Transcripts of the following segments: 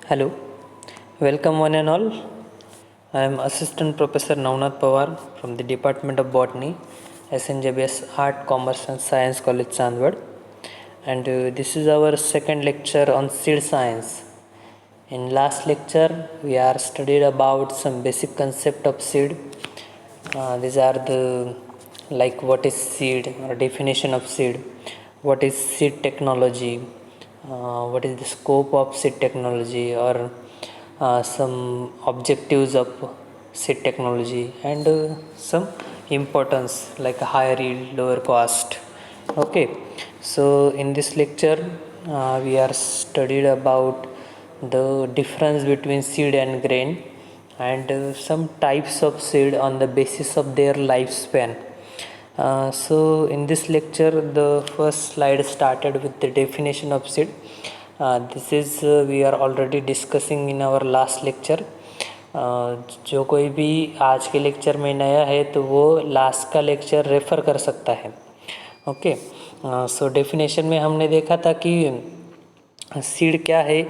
Hello, welcome one and all. I am Assistant Professor Navnath Pawar from the Department of Botany, SNJBS Art, Commerce and Science College, Chandwad. And this is our second lecture on seed science. In last lecture, we are studied about some basic concept of seed. These are the like what is seed or definition of seed, what is seed technology, what is the scope of seed technology, or some objectives of seed technology, and some importance like higher yield, lower cost. Okay, so in this lecture, we are studied about the difference between seed and grain and some types of seed on the basis of their lifespan. So in this lecture, the first slide started with the definition of seed. This is we are already discussing in our last lecture. जो कोई भी आज के lecture में नया है तो वो लास्ट का लेक्चर रेफ़र कर सकता है. ओके, सो डेफिनेशन में हमने देखा था कि सीड क्या है.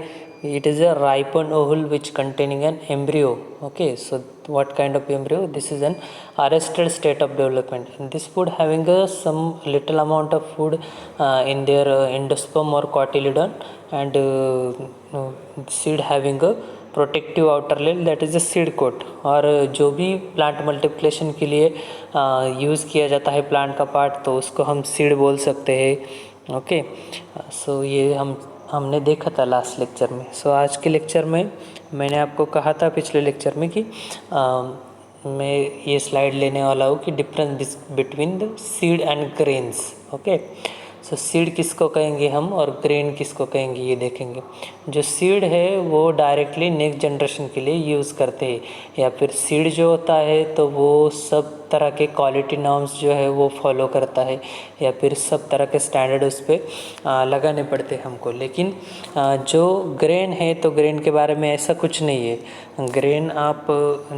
It is a ripened ovule which containing an embryo. Okay, so what kind of embryo? This is an arrested state of development, and this would having some little amount of food in their endosperm or cotyledon, and seed having a protective outer layer, that is a seed coat. और जो भी plant multiplication के लिए use किया जाता है plant का part, तो उसको हम सीड बोल सकते हैं. ओके, सो ये हमने देखा था लास्ट लेक्चर में. सो आज के लेक्चर में मैंने आपको कहा था पिछले लेक्चर में कि मैं ये स्लाइड लेने वाला हूँ कि difference between the seed and grains. Okay, so seed किसको कहेंगे हम और ग्रेन किसको कहेंगे ये देखेंगे. जो सीड है वो डायरेक्टली नेक्स्ट जनरेशन के लिए यूज़ करते हैं, या फिर सीड जो होता है तो वो सब तरह के क्वालिटी नॉर्म्स जो है वो फॉलो करता है, या फिर सब तरह के स्टैंडर्ड उस पर लगाने पड़ते हैं हमको. लेकिन जो ग्रेन है तो ग्रेन के बारे में ऐसा कुछ नहीं है. ग्रेन आप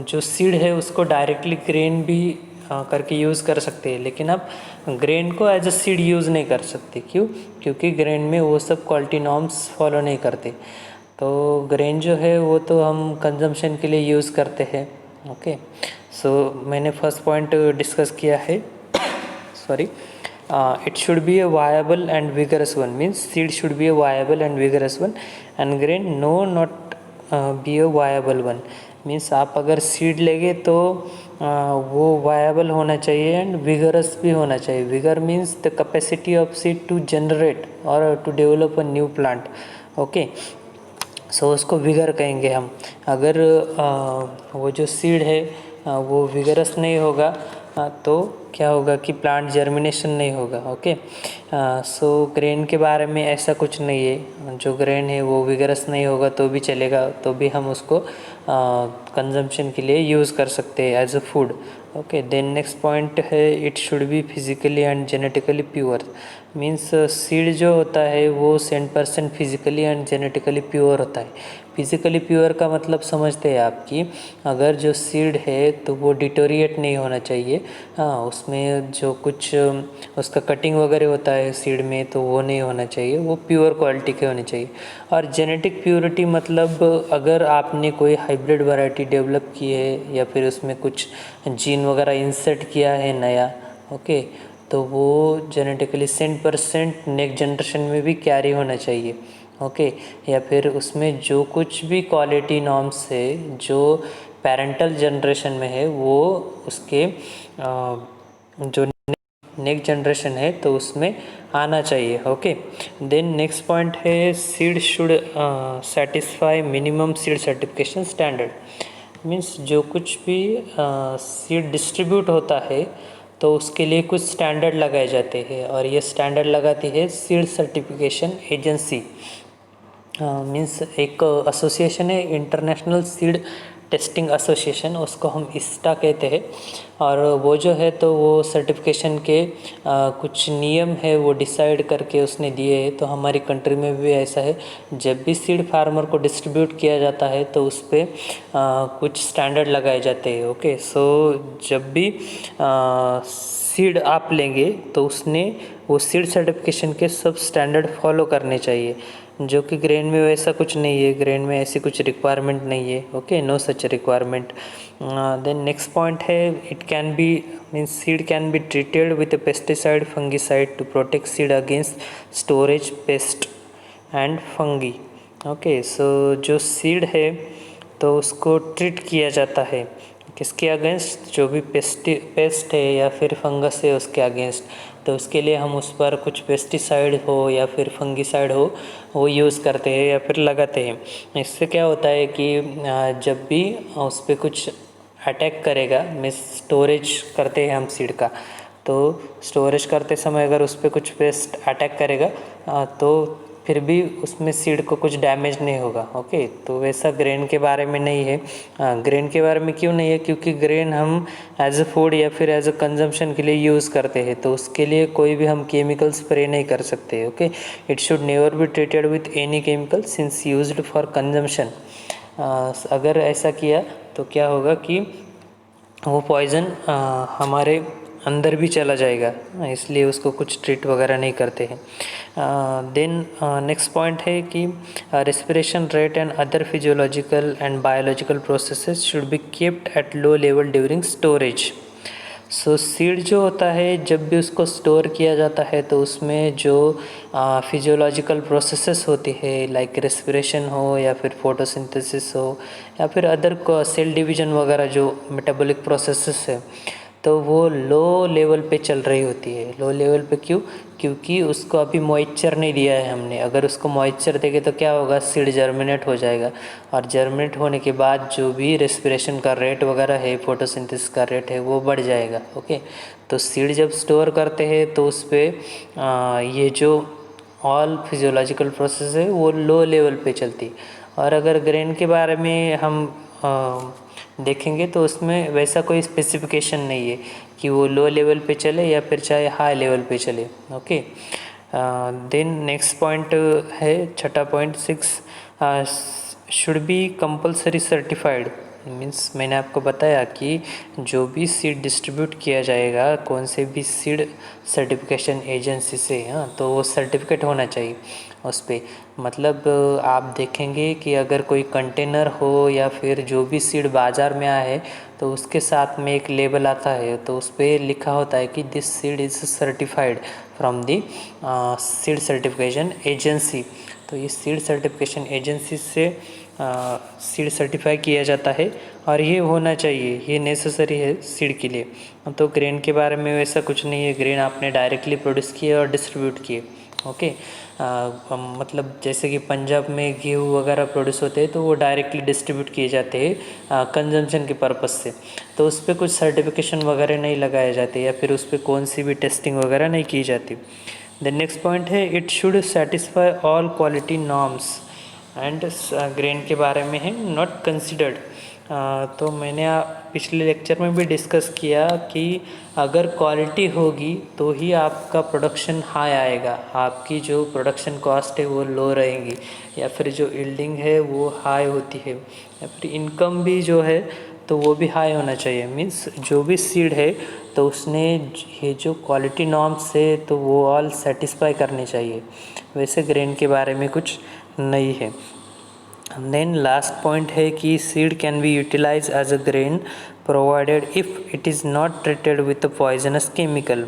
जो सीड है उसको डायरेक्टली ग्रेन भी करके यूज़ कर सकते हैं, लेकिन आप ग्रेन को एज अ सीड यूज़ नहीं कर सकते. क्यों? क्योंकि ग्रेन में वो सब क्वालिटी नॉर्म्स फॉलो नहीं करते. तो ग्रेन जो है वो तो हम कंजम्पशन के लिए यूज़ करते हैं. ओके, सो मैंने फर्स्ट पॉइंट डिस्कस किया है. Sorry, it should be a viable and vigorous one, means seed should be a viable and vigorous one, and grain no not be a viable one. Means आप अगर seed लेंगे तो वो viable होना चाहिए and vigorous भी होना चाहिए. Vigour means the capacity of seed to generate और to develop a new plant. Okay, so उसको विगर कहेंगे हम. अगर वो जो सीड है वो विगरस नहीं होगा तो क्या होगा कि प्लांट जर्मिनेशन नहीं होगा. ओके, सो ग्रेन के बारे में ऐसा कुछ नहीं है. जो ग्रेन है वो विगरस नहीं होगा तो भी चलेगा, तो भी हम उसको कंजम्पशन के लिए यूज़ कर सकते हैं as a food. Okay, then next point है it should be physically and genetically pure. Means seed जो होता है वो 100% फिजिकली एंड जेनेटिकली प्योर होता है. फिजिकली प्योर का मतलब समझते हैं आप कि अगर जो सीड है तो वो डिटोरिएट नहीं होना चाहिए. हाँ, उसमें जो कुछ उसका कटिंग वगैरह होता है सीड में तो वो नहीं होना चाहिए, वो प्योर क्वालिटी के होने चाहिए. और जेनेटिक प्योरिटी मतलब अगर आपने कोई हाइब्रिड वैरायटी डेवलप की है या फिर उसमें कुछ जीन वगैरह इंसर्ट किया है नया, ओके, तो वो जेनेटिकली 100% नेक्स्ट जनरेशन में भी कैरी होना चाहिए. ओके, या फिर उसमें जो कुछ भी क्वालिटी नॉर्म्स है जो पेरेंटल जनरेशन में है वो उसके जो नेक्स्ट जनरेशन है तो उसमें आना चाहिए. ओके, देन नेक्स्ट पॉइंट है seed should satisfy minimum seed certification standard. Means जो कुछ भी सीड डिस्ट्रीब्यूट होता है तो उसके लिए कुछ स्टैंडर्ड लगाए जाते हैं, और ये स्टैंडर्ड लगाती है सीड सर्टिफिकेशन एजेंसी. मीन्स एक एसोसिएशन है, इंटरनेशनल सीड टेस्टिंग एसोसिएशन, उसको हम ISTA कहते हैं. और वो जो है तो वो सर्टिफिकेशन के कुछ नियम है वो डिसाइड करके उसने दिए हैं. तो हमारी कंट्री में भी ऐसा है, जब भी सीड फार्मर को डिस्ट्रीब्यूट किया जाता है तो उस पर कुछ स्टैंडर्ड लगाए जाते हैं. ओके, सो जब भी सीड आप लेंगे तो उसने वो सीड सर्टिफिकेशन के सब स्टैंडर्ड फॉलो करने चाहिए. जो कि ग्रेन में वैसा कुछ नहीं है, ग्रेन में ऐसी कुछ रिक्वायरमेंट नहीं है। Okay, no such requirement. Then next point है, it can be means seed can be treated with a pesticide fungicide to protect seed against storage pest and fungi. Okay, so जो seed है तो उसको treat किया जाता है किसके against, जो भी पेस्ट है या फिर फंगस है उसके अगेंस्ट। तो उसके लिए हम उस पर कुछ पेस्टिसाइड हो या फिर फंगिसाइड हो वो यूज़ करते हैं या फिर लगाते हैं। इससे क्या होता है कि जब भी उस पर कुछ अटैक करेगा, मीन्स स्टोरेज करते हैं हम सीड का, तो स्टोरेज करते समय अगर उस पर कुछ पेस्ट अटैक करेगा तो फिर भी उसमें सीड को कुछ डैमेज नहीं होगा। ओके, तो वैसा ग्रेन के बारे में नहीं है। ग्रेन के बारे में क्यों नहीं है, क्योंकि ग्रेन हम एज अ फूड या फिर एज अ कंजम्पशन के लिए यूज़ करते हैं, तो उसके लिए कोई भी हम केमिकल स्प्रे नहीं कर सकते। Okay, it should never be treated with any chemical since used for consumption. अगर ऐसा किया तो क्या होगा कि वो पॉइज़न हमारे अंदर भी चला जाएगा, इसलिए उसको कुछ ट्रीट वगैरह नहीं करते हैं। देन नेक्स्ट पॉइंट है कि respiration rate and other physiological and biological processes should be kept at low level during storage. So seed जो होता है जब भी उसको स्टोर किया जाता है तो उसमें जो फिजियोलॉजिकल प्रोसेसेस होती है, लाइक रेस्पिरेशन हो या फिर फोटोसिंथेसिस हो या फिर अदर सेल डिवीजन वगैरह जो मेटाबॉलिक प्रोसेसेस है, तो वो लो लेवल पे चल रही होती है। लो लेवल पे क्यों, क्योंकि उसको अभी मॉइस्चर नहीं दिया है हमने। अगर उसको मॉइस्चर देंगे तो क्या होगा, सीड जर्मिनेट हो जाएगा, और जर्मिनेट होने के बाद जो भी रेस्पिरेशन का रेट वगैरह है, फोटोसिंथेसिस का रेट है, वो बढ़ जाएगा। ओके, तो सीड जब स्टोर करते हैं तो उस पर ये जो ऑल फिजियोलॉजिकल प्रोसेस है वो लो लेवल पे चलती। और अगर ग्रेन के बारे में हम देखेंगे तो उसमें वैसा कोई स्पेसिफिकेशन नहीं है कि वो लो लेवल पे चले या फिर चाहे हाई लेवल पे चले। ओके, देन नेक्स्ट पॉइंट है छठा point 6, should be compulsory certified. Means मैंने आपको बताया कि जो भी सीड डिस्ट्रीब्यूट किया जाएगा कौन से भी सीड सर्टिफिकेशन एजेंसी से, हाँ, तो वो सर्टिफिकेट होना चाहिए उस पर। मतलब आप देखेंगे कि अगर कोई कंटेनर हो या फिर जो भी सीड बाज़ार में आया है तो उसके साथ में एक लेबल आता है, तो उस पर लिखा होता है कि this seed is certified from the seed certification agency. तो ये सीड सर्टिफिकेशन एजेंसी से सीड सर्टिफाई किया जाता है और ये होना चाहिए, ये नेसेसरी है सीड के लिए। तो ग्रेन के बारे में वैसा कुछ नहीं है, ग्रेन आपने डायरेक्टली प्रोड्यूस किए और डिस्ट्रीब्यूट किए। ओके, मतलब जैसे कि पंजाब में गेहूँ वगैरह प्रोड्यूस होते हैं तो वो डायरेक्टली डिस्ट्रीब्यूट किए जाते हैं कंजम्पशन के पर्पज़ से, तो उस पर कुछ सर्टिफिकेशन वगैरह नहीं लगाए जाते या फिर उस पर कौन सी भी टेस्टिंग वगैरह नहीं की जाती। द नेक्स्ट पॉइंट है, it should satisfy all quality norms and grain के बारे में है नॉट कंसिडर्ड। तो मैंने पिछले लेक्चर में भी डिस्कस किया कि अगर क्वालिटी होगी तो ही आपका प्रोडक्शन हाई आएगा, आपकी जो प्रोडक्शन कॉस्ट है वो लो रहेगी या फिर जो यील्डिंग है वो हाई होती है या फिर इनकम भी जो है तो वो भी हाई होना चाहिए। मीन्स जो भी सीड है तो उसने ये जो क्वालिटी नॉर्म्स है तो वो ऑल सेटिस्फाई करने चाहिए, वैसे ग्रेन के बारे में कुछ नहीं है। देन लास्ट पॉइंट है कि seed can be utilise as a grain provided if it is not treated with a poisonous chemical.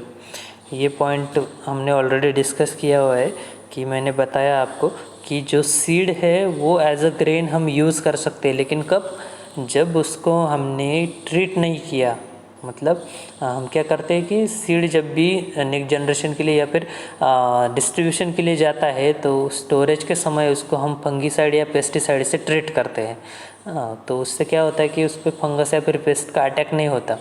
ये पॉइंट हमने ऑलरेडी डिस्कस किया हुआ है कि मैंने बताया आपको कि जो सीड है वो एज अ ग्रेन हम यूज़ कर सकते हैं, लेकिन कब, जब उसको हमने ट्रीट नहीं किया। मतलब हम क्या करते हैं कि सीड जब भी नेक्स्ट जनरेशन के लिए या फिर डिस्ट्रीब्यूशन के लिए जाता है तो स्टोरेज के समय उसको हम फंगीसाइड या पेस्टिसाइड से ट्रीट करते हैं। तो उससे क्या होता है कि उस पर फंगस या फिर पेस्ट का अटैक नहीं होता।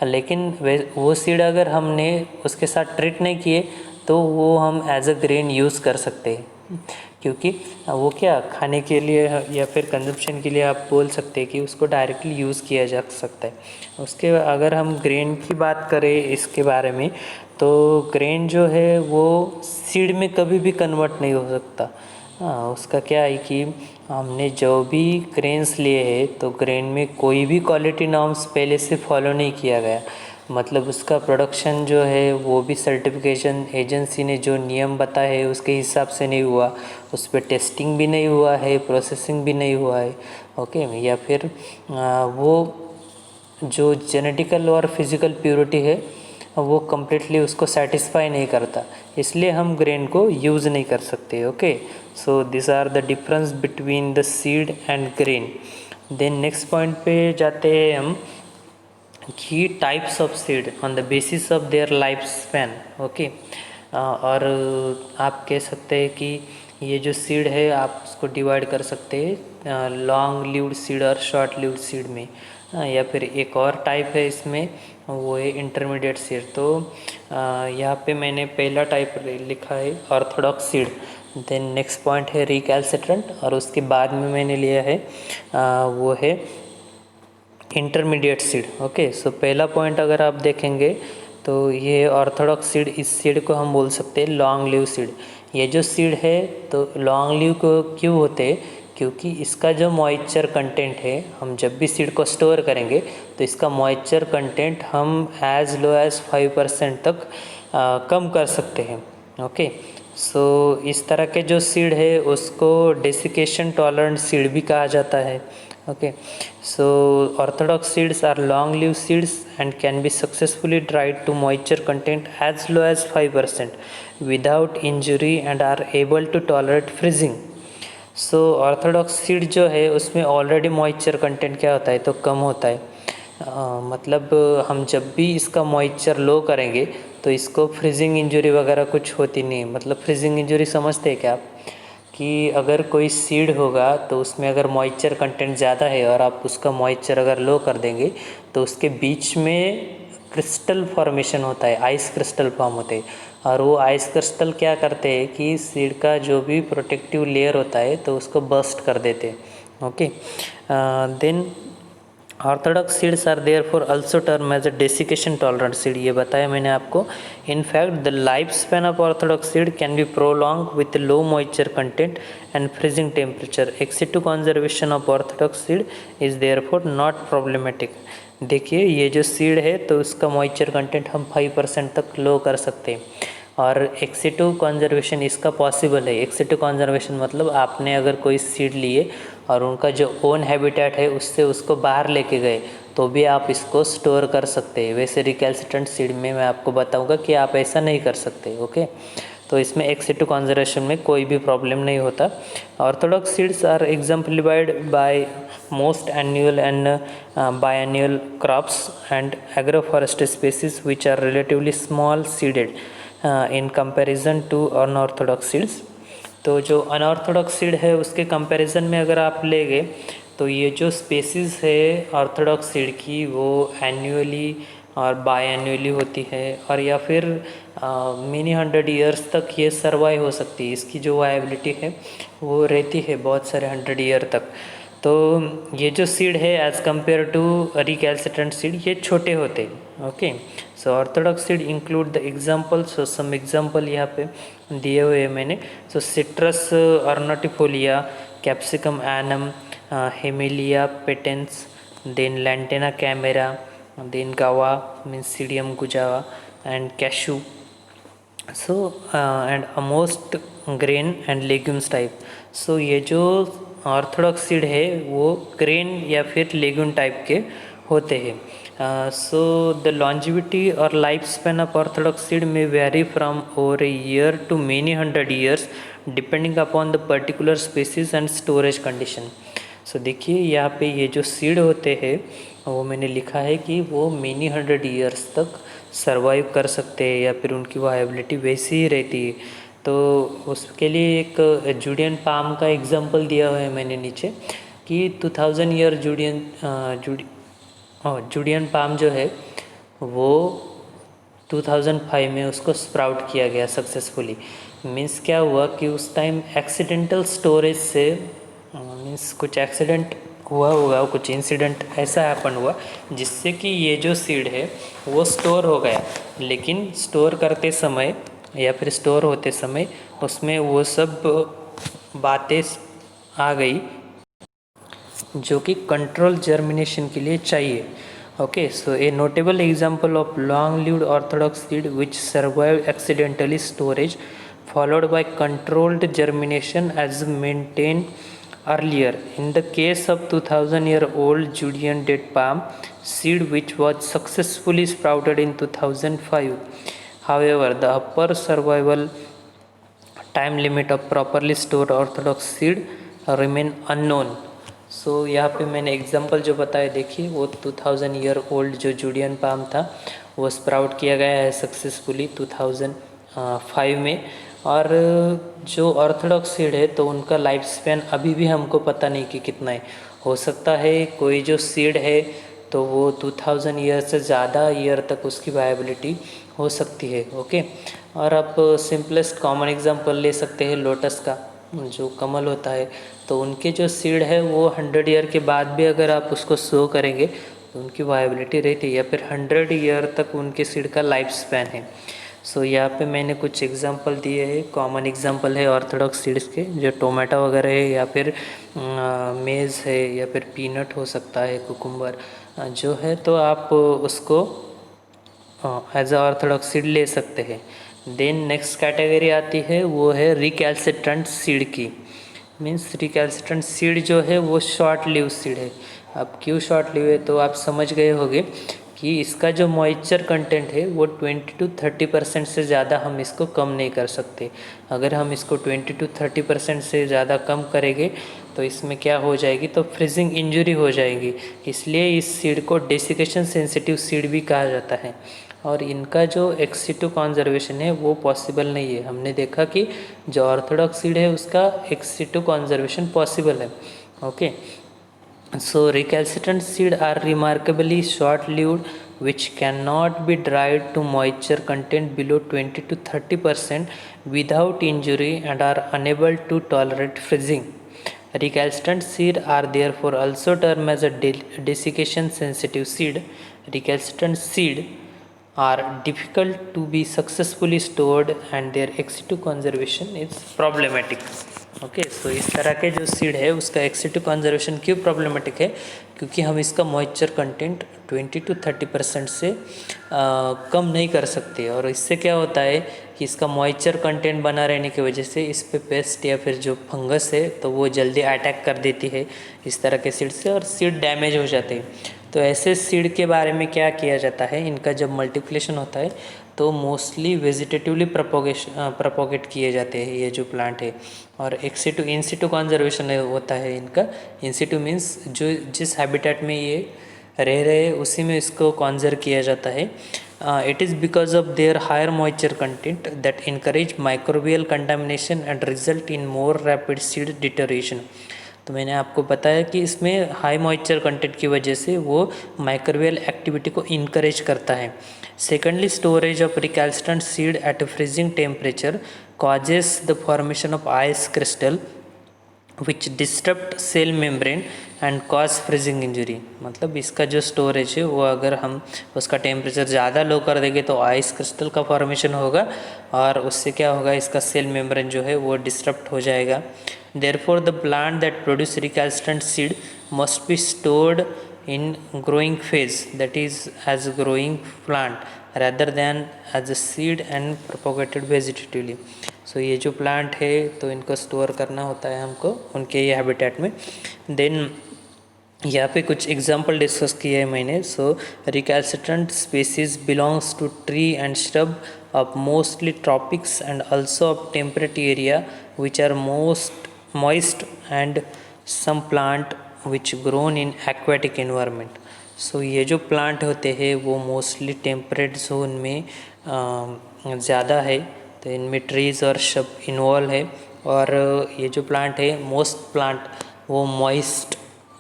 लेकिन वो सीड अगर हमने उसके साथ ट्रीट नहीं किए तो वो हम एज अ ग्रेन यूज़ कर सकते हैं, क्योंकि वो क्या खाने के लिए या फिर कंजप्शन के लिए आप बोल सकते हैं कि उसको डायरेक्टली यूज़ किया जा सकता है। उसके अगर हम ग्रेन की बात करें इसके बारे में, तो ग्रेन जो है वो सीड में कभी भी कन्वर्ट नहीं हो सकता। हाँ, उसका क्या है कि हमने जो भी ग्रेन्स लिए हैं तो ग्रेन में कोई भी क्वालिटी नॉर्म्स पहले से फॉलो नहीं किया गया, मतलब उसका प्रोडक्शन जो है वो भी सर्टिफिकेशन एजेंसी ने जो नियम बताए है उसके हिसाब से नहीं हुआ, उस पर टेस्टिंग भी नहीं हुआ है, प्रोसेसिंग भी नहीं हुआ है। ओके, या फिर वो जो जेनेटिकल और फिज़िकल प्योरिटी है वो कम्प्लीटली उसको सेटिस्फाई नहीं करता, इसलिए हम ग्रेन को यूज़ नहीं कर सकते। Okay, so this are the difference between the seed and grain. Then next point पे जाते हैं हम कि types of seed on the basis of their life span. Okay, और आप कह सकते हैं कि ये जो सीड है आप उसको डिवाइड कर सकते हैं लॉन्ग लिव्ड सीड और शॉर्ट लिव्ड सीड में। या फिर एक और टाइप है इसमें, वो है इंटरमीडिएट सीड। तो यहाँ पे मैंने पहला टाइप लिखा है orthodox seed. Then next point है रिकैल्सिट्रेंट, और उसके बाद में मैंने लिया है वो है इंटरमीडिएट सीड। ओके, सो पहला पॉइंट अगर आप देखेंगे तो ये ऑर्थोडॉक्स सीड, इस सीड को हम बोल सकते हैं लॉन्ग लिव सीड। ये जो सीड है तो लॉन्ग लिव को क्यों होते हैं, क्योंकि इसका जो मॉइस्चर कंटेंट है, हम जब भी सीड को स्टोर करेंगे तो इसका मॉइस्चर कंटेंट हम एज लो एज 5% तक कम कर सकते हैं। ओके, सो इस तरह के जो सीड है उसको डेसिकेशन टॉलरेंट सीड भी कहा जाता है। Okay, so orthodox seeds are long lived seeds and can be successfully dried to moisture content as low as 5% without injury and are able to tolerate freezing. So orthodox seed जो है उसमें already moisture content क्या होता है तो कम होता है। मतलब हम जब भी इसका मॉइस्चर लो करेंगे तो इसको फ्रीजिंग इंजरी वगैरह कुछ होती नहीं है। मतलब फ्रीजिंग इंजरी समझते हैं क्या आप, कि अगर कोई सीड होगा तो उसमें अगर मॉइस्चर कंटेंट ज़्यादा है और आप उसका मॉइस्चर अगर लो कर देंगे तो उसके बीच में क्रिस्टल फॉर्मेशन होता है, आइस क्रिस्टल फॉर्म होते हैं। और वो आइस क्रिस्टल क्या करते हैं कि सीड का जो भी प्रोटेक्टिव लेयर होता है तो उसको बर्स्ट कर देते हैं। Okay, then orthodox seeds are therefore also term as a desiccation tolerant seed, ये बताया मैंने आपको। In fact the life span of orthodox seed can be prolong with low moisture content and freezing temperature. Ex situ conservation of orthodox seed is therefore not problematic. देखिए ये जो seed है तो उसका मॉइस्चर कंटेंट हम 5% तक लो कर सकते हैं, और एक्सिटिव कंजर्वेशन इसका पॉसिबल है। एक्सिटिव कंजर्वेशन मतलब आपने अगर कोई सीड लिए और उनका जो ओन हैबिटेट है उससे उसको बाहर लेके गए तो भी आप इसको स्टोर कर सकते हैं। वैसे रिकैल्सिट्रेंट सीड में मैं आपको बताऊंगा कि आप ऐसा नहीं कर सकते। ओके, तो इसमें एक्सिटिव कंजर्वेशन में कोई भी प्रॉब्लम नहीं होता। Orthodox seeds are exemplified by most annual and biennial crops and agroforestry species which are relatively small seeded in comparison to unorthodox seeds। तो जो अनऑर्थोडॉक्स सीड है उसके कंपैरिजन में अगर आप लेंगे तो ये जो स्पेसीज़ है ऑर्थोडॉक्स सीड की वो एनुअली और बाई एनुअली होती है, और या फिर मेनी 100 ईयर्स तक ये सर्वाइव हो सकती है। इसकी जो वायबिलिटी है वो रहती है बहुत सारे 100 ईयर तक। तो ये जो सीड है as compare to recalcitrant seed ये छोटे होते हैं। Okay, so orthodox seed include the example. So some example यहाँ पे दिए हुए हैं मैंने। So citrus aurantifolia, capsicum annuum, hamelia patens, then lantana camara, then guava means psidium guajava and cashew. So and most grain and legumes type. So ये जो orthodox seed है वो ग्रेन या फिर लेग्यूम टाइप के होते हैं। सो द लॉन्जिविटी और life span of orthodox seed में vary from over a year to many 100 years depending upon the particular species and storage condition. So देखिए यहाँ पे ये जो सीड होते हैं वो मैंने लिखा है कि वो मेनी 100 ईयर्स तक सर्वाइव कर सकते हैं या फिर उनकी वायबिलिटी वैसी ही रहती है। तो उसके लिए एक जूडियन पाम का एग्जांपल दिया हुआ है मैंने नीचे कि 2000 ईयर जूडियन पाम जो है वो 2005 में उसको स्प्राउट किया गया सक्सेसफुली। मीन्स क्या हुआ कि उस टाइम एक्सीडेंटल स्टोरेज से मीन्स कुछ एक्सीडेंट हुआ होगा, कुछ इंसिडेंट ऐसा हैपन हुआ जिससे कि ये जो सीड है वो स्टोर हो गया। लेकिन स्टोर करते समय या फिर स्टोर होते समय उसमें वो सब बातें आ गई जो कि कंट्रोल जर्मिनेशन के लिए चाहिए। Okay, so a notable example of long-lived orthodox seed which survive accidentally storage followed by controlled germination as maintained earlier. In the case of 2000-year-old Judean date palm seed which was successfully sprouted in 2005. However, the upper survival time limit of properly stored orthodox seed remain unknown. So यहाँ पे मैंने example जो बताया देखिए, वो 2000 year old जो जूडियन palm था वो स्प्राउट किया गया है सक्सेसफुली 2005 में। और जो ऑर्थोडॉक्स सीड है तो उनका लाइफ स्पैन अभी भी हमको पता नहीं कि कितना है। हो सकता है कोई जो सीड है तो वो 2000 ईयर से ज़्यादा ईयर तक उसकी वायबिलिटी हो सकती है। ओके, और आप सिंपलेस्ट कॉमन एग्जांपल ले सकते हैं लोटस का, जो कमल होता है तो उनके जो सीड है वो 100 ईयर के बाद भी अगर आप उसको सो करेंगे तो उनकी वायबिलिटी रहती है, या फिर 100 ईयर तक उनके सीड का लाइफ स्पैन है। सो यहाँ पे मैंने कुछ एग्जांपल दिए हैं, कॉमन एग्जांपल है ऑर्थोडॉक्स सीड्स के, जो टोमेटो वगैरह है या फिर मेज़ है या फिर पीनट हो सकता है, कुकुम्बर जो है, तो आप उसको एज अ ऑर्थोडॉक्स सीड ले सकते हैं। देन नेक्स्ट कैटेगरी आती है वो है रिकैल्सिट्रेंट सीड की। मीन्स रिकैल्सिट्रेंट सीड जो है वो शॉर्ट लिव सीड है। अब क्यों शॉर्ट लिव है तो आप समझ गए होंगे कि इसका जो मॉइस्चर कंटेंट है वो 20 to 30% से ज़्यादा हम इसको कम नहीं कर सकते। अगर हम इसको 20 to 30% से ज़्यादा कम करेंगे तो इसमें क्या हो जाएगी, तो फ्रीजिंग इंजरी हो जाएगी। इसलिए इस सीड को डेसिकेशन सेंसिटिव सीड भी कहा जाता है, और इनका जो एक्सिटू कॉन्जर्वेशन है वो पॉसिबल नहीं है। हमने देखा कि जो ऑर्थोडॉक्स सीड है उसका एक्सिटू कॉन्जर्वेशन पॉसिबल है। Okay, so recalcitrant seed are remarkably short-lived which cannot be dried to moisture content below 20 to 30% without injury and are unable to tolerate freezing. Recalcitrant seed are therefore also termed as a desiccation sensitive seed. Recalcitrant seed are difficult to be successfully stored and their ex situ conservation is problematic. Okay, so इस तरह के जो seed है उसका ex situ conservation क्यों problematic है, क्योंकि हम इसका मॉइस्चर कंटेंट 20 to 30% से कम नहीं कर सकते। और इससे क्या होता है कि इसका मॉइस्चर कंटेंट बना रहने की वजह से इस पे पेस्ट या फिर जो फंगस है तो वो जल्दी अटैक कर देती है इस तरह के सीड से, और सीड डैमेज हो जाते हैं। तो ऐसे सीड के बारे में क्या किया जाता है, इनका जब मल्टीप्लिकेशन होता है तो मोस्टली वेजिटेटिवली प्रपोगेट किए जाते हैं ये जो प्लांट है। और एक्स सिटू इन सिटू कॉन्जर्वेशन होता है इनका। इन सिटू मीन्स जो जिस हैबिटेट में ये रह रहे हैं उसी में इसको कॉन्जर्व किया जाता है। It is because of their higher moisture content that encourage microbial contamination and result in more rapid seed deterioration. तो मैंने आपको बताया कि इसमें हाई मॉइस्चर कंटेंट की वजह से वो माइक्रोबियल एक्टिविटी को इनकरेज करता है। Secondly, storage of recalcitrant seed at freezing temperature causes the formation of ice crystal which disrupt cell membrane and cause freezing injury। मतलब इसका जो स्टोरेज है वो अगर हम उसका टेम्परेचर ज़्यादा लो कर देंगे तो आइस क्रिस्टल का फॉर्मेशन होगा, और उससे क्या होगा, इसका सेल मेम्ब्रेन जो है वो डिस्टर्ब हो जाएगा। Therefore the plant that produce recalcitrant seed must be stored in growing phase, that is as growing plant rather than as a seed and propagated vegetatively। सो ये जो प्लांट है तो इनको स्टोर करना होता है हमको उनके ये हैबिटेट में। देन यहाँ पे कुछ एग्जांपल डिस्कस किए हैं मैंने। So recalcitrant species belongs to tree and shrub of mostly tropics and also of temperate area which are most moist and some plant which grown in aquatic environment. So ये जो plant होते हैं वो mostly temperate zone में ज़्यादा है, तो इनमें ट्रीज़ और शब इन्वॉल्व है। और ये जो प्लांट है मोस्ट प्लांट वो मॉइस्ट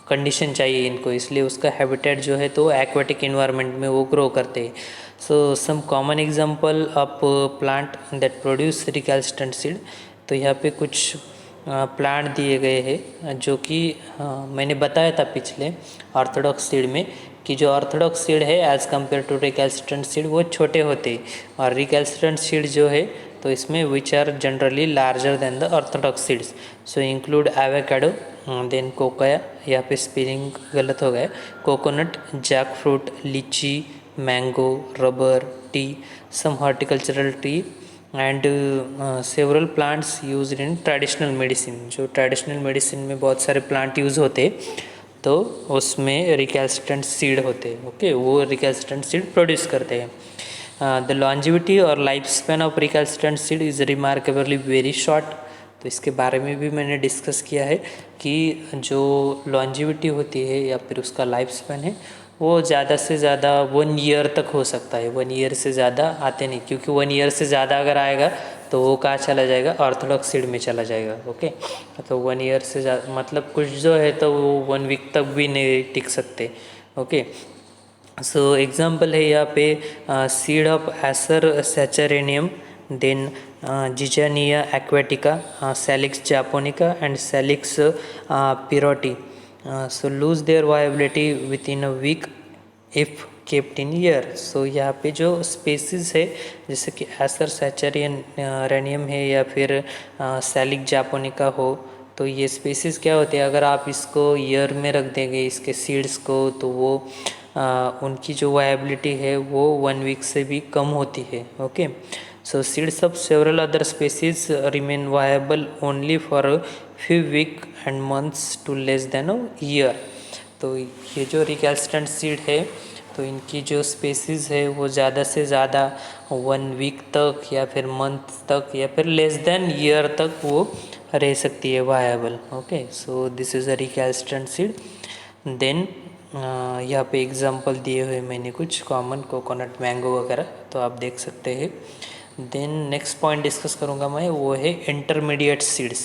कंडीशन चाहिए इनको, इसलिए उसका हैबिटेट जो है तो एक्वेटिक इन्वायरमेंट में वो ग्रो करते हैं। So some common example of plant that produce recalcitrant seed. तो यहाँ पे कुछ प्लांट दिए गए हैं जो कि मैंने बताया था पिछले ऑर्थोडॉक्स सीड में कि जो ऑर्थोडॉक्स सीड है as compare to recalcitrant seed वो छोटे होते हैं, और रिकैल्सिट्रेंट सीड जो है तो इसमें which are generally larger than the orthodox seeds, so include avocado, then cocoa, यहाँ पे स्पेलिंग गलत हो गया, coconut, jack fruit, lychee, mango, rubber, tea, some horticultural tree and several plants used in traditional medicine. जो traditional medicine में बहुत सारे plant use होते तो उसमें रिकैल्सिट्रेंट सीड होते हैं, ओके, वो रिकैल्सिट्रेंट सीड प्रोड्यूस करते हैं। द लॉन्जिविटी और life span of recalcitrant seed is remarkably very short, तो इसके बारे में भी मैंने डिस्कस किया है कि जो लॉन्जिविटी होती है या फिर उसका लाइफ स्पैन है वो ज़्यादा से ज़्यादा 1 ईयर तक हो सकता है। 1 ईयर से ज़्यादा आते नहीं, क्योंकि 1 ईयर से ज़्यादा अगर आएगा तो वो कहाँ चला जाएगा, ऑर्थोडॉक्स सीड में चला जाएगा, ओके। तो 1 ईयर से ज़्यादा मतलब कुछ जो है तो वो 1 वीक तक भी नहीं टिक सकते, ओके। सो एग्जाम्पल है यहाँ पे seed of acer saccharinum, then zizania aquatica, salix japonica and salix pierotii, so lose their viability within a week if kept in year। so यहाँ पे जो स्पेसिस है जैसे कि एसर सैचरियन रेनियम है या फिर सैलिक जापोनिका हो, तो ये स्पेसिस क्या होते हैं, अगर आप इसको ईयर में रख देंगे इसके सीड्स को तो वो उनकी जो वायबिलिटी है वो 1 वीक से भी कम होती है, okay. So seeds of several other species remain viable only for a few weeks and months to less than a year। तो ये जो रिकैल्सिट्रेंट सीड है तो इनकी जो स्पेसीज़ है वो ज़्यादा से ज़्यादा 1 वीक तक या फिर मंथ तक या फिर लेस देन ईयर तक वो रह सकती है viable, okay. So this is a recalcitrant seed. Then यहाँ पे एग्जांपल दिए हुए मैंने कुछ कॉमन कोकोनट, मैंगो वगैरह, तो आप देख सकते हैं। देन नेक्स्ट पॉइंट डिस्कस करूँगा मैं, वो है इंटरमीडिएट सीड्स।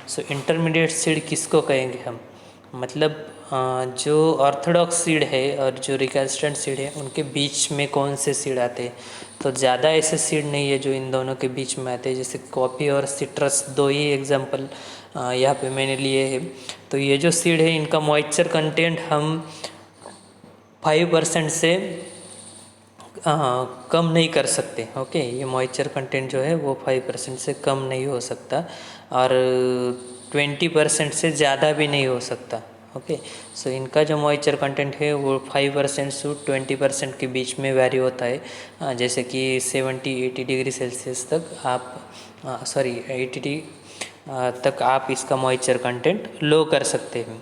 सो इंटरमीडिएट सीड किसको कहेंगे हम, मतलब जो ऑर्थोडॉक्स सीड है और जो रिकैल्सिट्रेंट सीड है उनके बीच में कौन से सीड आते हैं, तो ज़्यादा ऐसे सीड नहीं है जो इन दोनों के बीच में आते हैं, जैसे कॉफ़ी और सिट्रस, 2 ही एग्जांपल यहाँ पे मैंने लिए हैं। तो ये जो सीड है इनका मॉइस्चर कंटेंट हम 5% से कम नहीं कर सकते, ओके। ये मॉइस्चर कंटेंट जो है वो 5% से कम नहीं हो सकता और 20% से ज़्यादा भी नहीं हो सकता, ओके। सो इनका जो मॉइस्चर कंटेंट है वो 5% से 20% के बीच में वैरी होता है, जैसे कि 70-80 डिग्री सेल्सियस तक आप 80 तक आप इसका मॉइस्चर कंटेंट लो कर सकते हैं,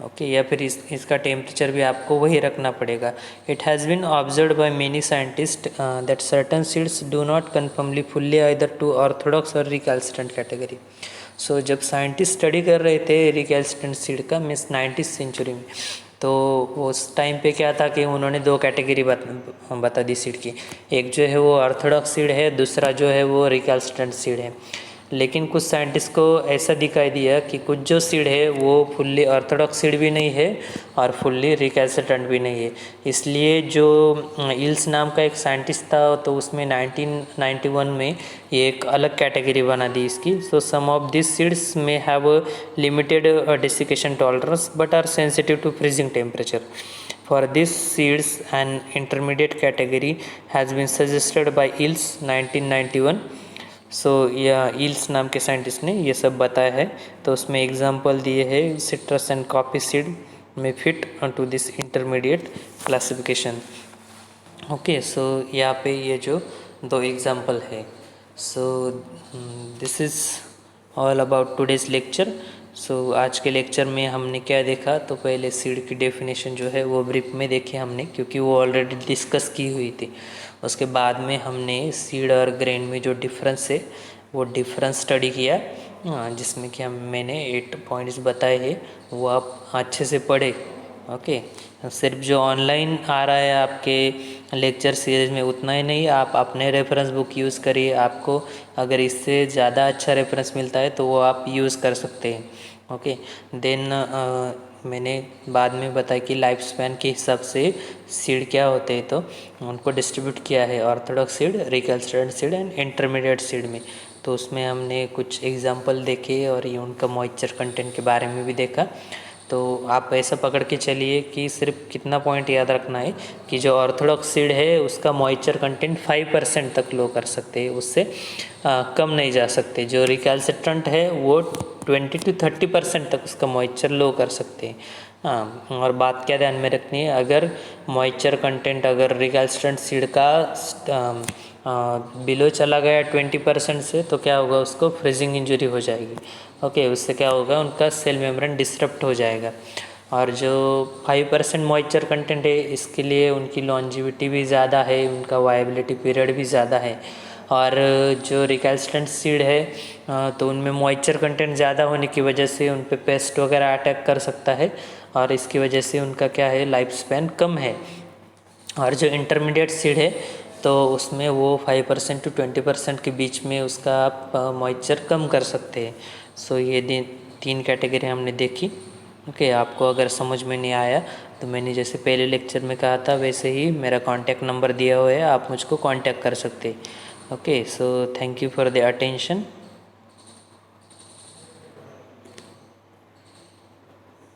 ओके। या फिर इसका टेम्परेचर भी आपको वही रखना पड़ेगा। It has been observed by many scientist that certain seeds do not conformally fully either to orthodox और रिकैल्सिट्रेंट कैटेगरी। सो जब साइंटिस्ट स्टडी कर रहे थे रिकैल्सिट्रेंट सीड का मिस 19th सेंचुरी में, तो उस टाइम पे क्या था कि उन्होंने 2 कैटेगरी बता दी सीड की, एक जो है वो ऑर्थोडॉक्स सीड है, दूसरा जो है वो रिकैल्सिट्रेंट सीड है। लेकिन कुछ साइंटिस्ट को ऐसा दिखाई दिया कि कुछ जो सीड है वो फुल्ली ऑर्थोडॉक्स सीड भी नहीं है और फुल्ली रिकैल्सिट्रेंट भी नहीं है। इसलिए जो इल्स नाम का एक साइंटिस्ट था तो उसमें 1991 में ये एक अलग कैटेगरी बना दी इसकी। So some of this seeds में have limited desiccation tolerance but are sensitive to freezing temperature. For these seeds an intermediate category has been suggested by Ills 1991। सो या इल्स नाम के साइंटिस्ट ने ये सब बताया है, तो उसमें एग्जांपल दिए हैं सिट्रस एंड कॉफ़ी सीड में fit to this intermediate classification, okay. So यहाँ पे ये जो 2 एग्जांपल है। So this is all about today's lecture. So आज के लेक्चर में हमने क्या देखा, तो पहले सीड की डेफिनेशन जो है वो ब्रीफ में देखी हमने, क्योंकि वो ऑलरेडी डिस्कस की हुई थी। उसके बाद में हमने सीड और ग्रेन में जो डिफरेंस है वो डिफरेंस स्टडी किया, जिसमें कि मैंने 8 पॉइंट्स बताए हैं, वो आप अच्छे से पढ़े, ओके। सिर्फ जो ऑनलाइन आ रहा है आपके लेक्चर सीरीज़ में उतना ही नहीं, आप अपने रेफरेंस बुक यूज़ करिए। आपको अगर इससे ज़्यादा अच्छा रेफरेंस मिलता है तो वो आप यूज़ कर सकते हैं, ओके। देन मैंने बाद में बताया कि लाइफ स्पैन के हिसाब से सीड क्या होते हैं, तो उनको डिस्ट्रीब्यूट किया है orthodox seed, recalcitrant seed and intermediate seed में। तो उसमें हमने कुछ एग्जांपल देखे और ये उनका मॉइस्चर कंटेंट के बारे में भी देखा। तो आप ऐसा पकड़ के चलिए कि सिर्फ कितना पॉइंट याद रखना है कि जो ऑर्थोडॉक्स सीड है उसका मॉइस्चर कंटेंट 5% तक लो कर सकते हैं, उससे कम नहीं जा सकते। जो रिकैल्सिट्रेंट है वो 20 to 30% तक उसका मॉइस्चर लो कर सकते हैं। हाँ, और बात क्या ध्यान में रखनी है, अगर मॉइस्चर कंटेंट अगर रिकैल्सिट्रेंट सीड का बिलो चला गया 20% से, तो क्या होगा, उसको फ्रीजिंग इंजरी हो जाएगी। ओके, उससे क्या होगा, उनका सेल मेम्ब्रेन डिस्टर्ब हो जाएगा। और जो 5% मॉइस्चर कंटेंट है, इसके लिए उनकी लॉन्जिविटी भी ज़्यादा है, उनका वायबिलिटी पीरियड भी ज़्यादा है। और जो रिकैल्सिट्रेंट सीड है तो उनमें मॉइस्चर कंटेंट ज़्यादा होने की वजह से उन पे पेस्ट वगैरह अटैक कर सकता है, और इसकी वजह से उनका क्या है, लाइफ स्पैन कम है। और जो इंटरमीडिएट सीड है तो उसमें वो 5% to 20% के बीच में उसका आप मॉइस्चर कम कर सकते हैं। सो ये 3 कैटेगरी हमने देखी। ओके, आपको अगर समझ में नहीं आया तो मैंने जैसे पहले लेक्चर में कहा था वैसे ही मेरा कॉन्टैक्ट नंबर दिया हुआ है, आप मुझको कॉन्टैक्ट कर सकते हैं। Okay, so thank you for the attention.